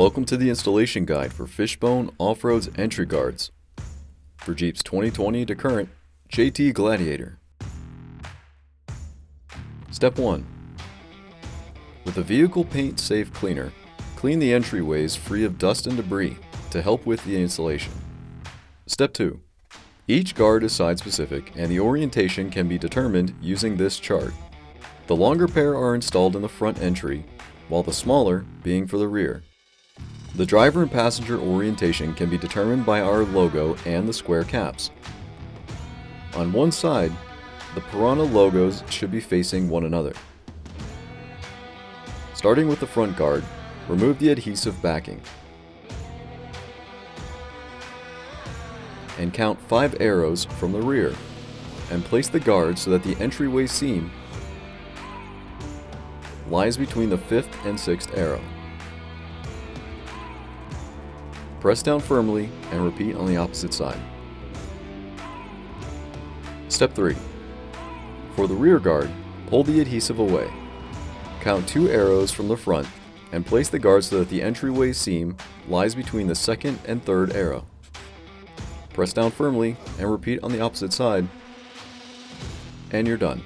Welcome to the installation guide for Fishbone Offroad's entry guards for Jeep's 2020 to current JT Gladiator. Step 1. With a vehicle paint safe cleaner, clean the entryways free of dust and debris to help with the installation. Step 2. Each guard is side specific and the orientation can be determined using this chart. The longer pair are installed in the front entry, while the smaller being for the rear. The driver and passenger orientation can be determined by our logo and the square caps. On one side, the Piranha logos should be facing one another. Starting with the front guard, remove the adhesive backing. And count 5 arrows from the rear, and place the guard so that the entryway seam lies between the 5th and 6th arrow. Press down firmly and repeat on the opposite side. Step 3. For the rear guard, pull the adhesive away. Count 2 arrows from the front and place the guard so that the entryway seam lies between the 2nd and 3rd arrow. Press down firmly and repeat on the opposite side, and you're done.